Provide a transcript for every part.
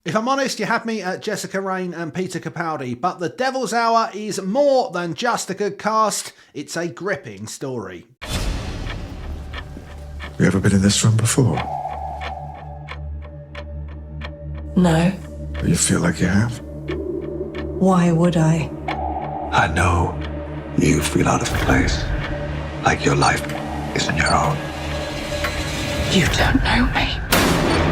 If I'm honest, you had me at Jessica Raine and Peter Capaldi, but The Devil's Hour is more than just a good cast, it's a gripping story. You ever been in this room before? No. You feel like you have? Why would I? I know you feel out of place, like your life isn't your own. You don't know me.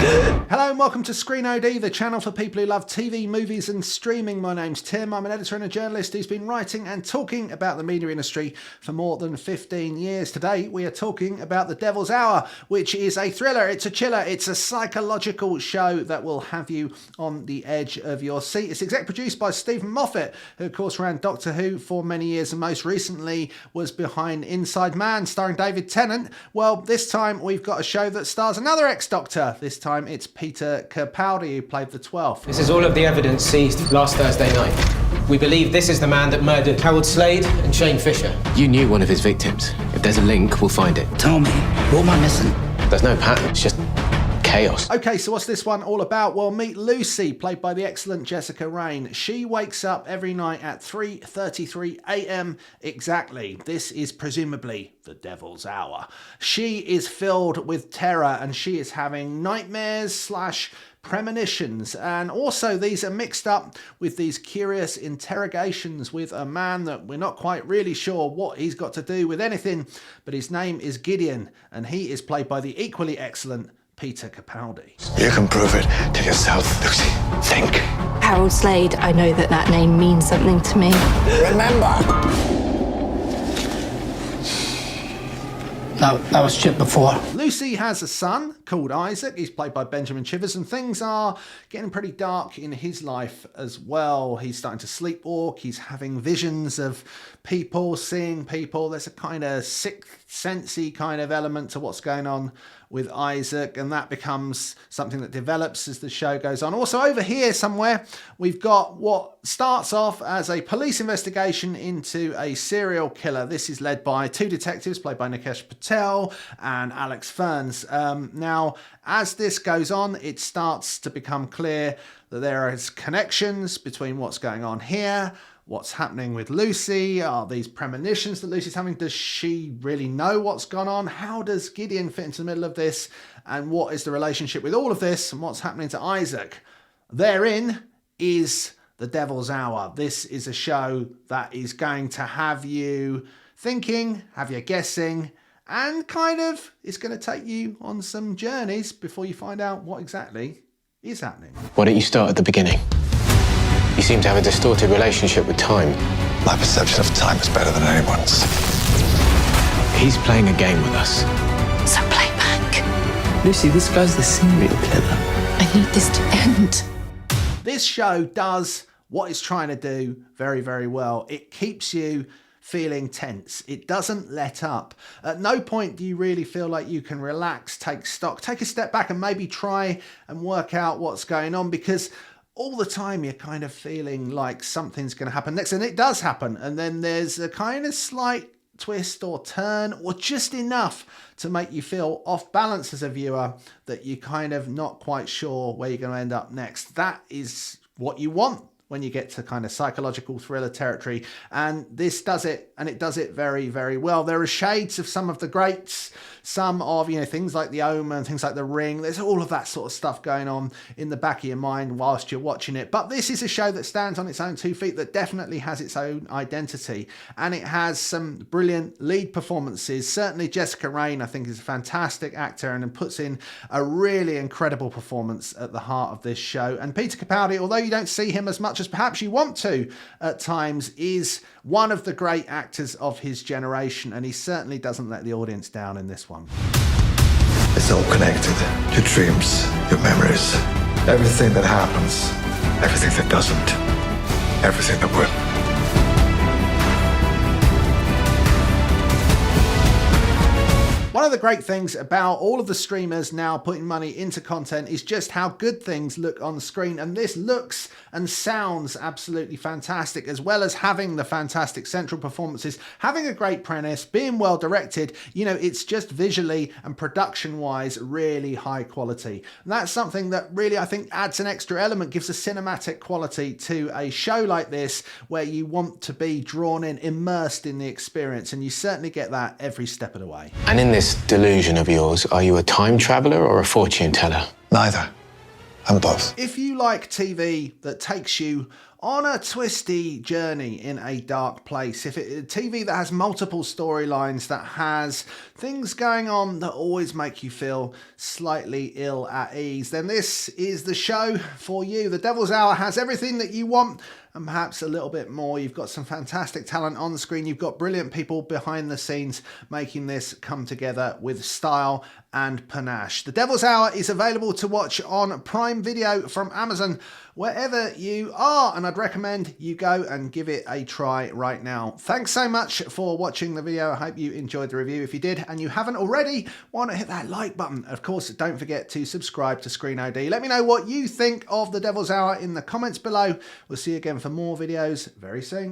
Hello and welcome to Screen OD, the channel for people who love TV, movies and streaming. My name's Tim, I'm an editor and a journalist who's been writing and talking about the media industry for more than 15 years. Today we are talking about The Devil's Hour, which is a thriller, it's a chiller, it's a psychological show that will have you on the edge of your seat. It's exec produced by Steven Moffat, who of course ran Doctor Who for many years and most recently was behind Inside Man starring David Tennant. Well, this time we've got a show that stars another ex-Doctor. This time it's Peter Capaldi who played the 12th. This is all of the evidence seized last Thursday night. We believe this is the man that murdered Harold Slade and Shane Fisher. You knew one of his victims. If there's a link, we'll find it. Tell me, what am I missing? There's no pattern, it's just chaos. Okay, so what's this one all about? Well, meet Lucy, played by the excellent Jessica Raine. She wakes up every night at 3:33 a.m. exactly. This is presumably the Devil's Hour. She is filled with terror and she is having nightmares / premonitions, and also these are mixed up with these curious interrogations with a man that we're not quite really sure what he's got to do with anything, but his name is Gideon and he is played by the equally excellent Peter Capaldi. You can prove it to yourself, Lucy. Think. Harold Slade, I know that name means something to me. Remember. That was shit before. Lucy has a son called Isaac. He's played by Benjamin Chivers, and things are getting pretty dark in his life as well. He's starting to sleepwalk. He's having visions of people, seeing people. There's a kind of sixth sensey kind of element to what's going on with Isaac, and that becomes something that develops as the show goes on. Also over here somewhere, we've got what starts off as a police investigation into a serial killer. This is led by two detectives played by Nikesh Patel and Alex Ferns. Now, as this goes on, it starts to become clear that there is connections between what's going on here, what's happening with Lucy. Are these premonitions that Lucy's having? Does she really know what's gone on? How does Gideon fit into the middle of this? And what is the relationship with all of this? And what's happening to Isaac? Therein is The Devil's Hour. This is a show that is going to have you thinking, have you guessing, and kind of it's going to take you on some journeys before you find out what exactly is happening. Why don't you start at the beginning? You seem to have a distorted relationship with time. My perception of time is better than anyone's. He's playing a game with us. So play back. Lucy, this guy's the serial killer. I need this to end. This show does what it's trying to do very, very well. It keeps you feeling tense. It doesn't let up. At no point do you really feel like you can relax, take stock, take a step back and maybe try and work out what's going on, because all the time you're kind of feeling like something's going to happen next, and it does happen, and then there's a kind of slight twist or turn or just enough to make you feel off balance as a viewer that you're kind of not quite sure where you're going to end up next. That is what you want when you get to kind of psychological thriller territory, and this does it, and it does it very, very well. There are shades of some of the greats, some of, things like The Omen, things like The Ring. There's all of that sort of stuff going on in the back of your mind whilst you're watching it. But this is a show that stands on its own 2 feet, that definitely has its own identity, and it has some brilliant lead performances. Certainly Jessica Raine, I think, is a fantastic actor and puts in a really incredible performance at the heart of this show. And Peter Capaldi, although you don't see him as much as perhaps you want to at times, is one of the great actors of his generation, and he certainly doesn't let the audience down in this one. It's all connected. Your dreams, your memories, everything that happens, everything that doesn't, everything that will. One of the great things about all of the streamers now putting money into content is just how good things look on screen, and this looks and sounds absolutely fantastic, as well as having the fantastic central performances, having a great premise, being well directed. You know, it's just visually and production wise really high quality, and that's something that really I think adds an extra element, gives a cinematic quality to a show like this where you want to be drawn in, immersed in the experience, and you certainly get that every step of the way. And in this delusion of yours, are you a time traveler or a fortune teller? Neither. I'm both. If you like TV that takes you on a twisty journey in a dark place, if it TV that has multiple storylines, that has things going on that always make you feel slightly ill at ease, then this is the show for you. The Devil's Hour has everything that you want and perhaps a little bit more. You've got some fantastic talent on the screen. You've got brilliant people behind the scenes making this come together with style and panache. The Devil's Hour is available to watch on Prime Video from Amazon wherever you are, and I'd recommend you go and give it a try right now. Thanks so much for watching the video. I hope you enjoyed the review. If you did and you haven't already, why not hit that like button? Of course, don't forget to subscribe to Screen OD. Let me know what you think of The Devil's Hour in the comments below. We'll see you again for more videos very soon.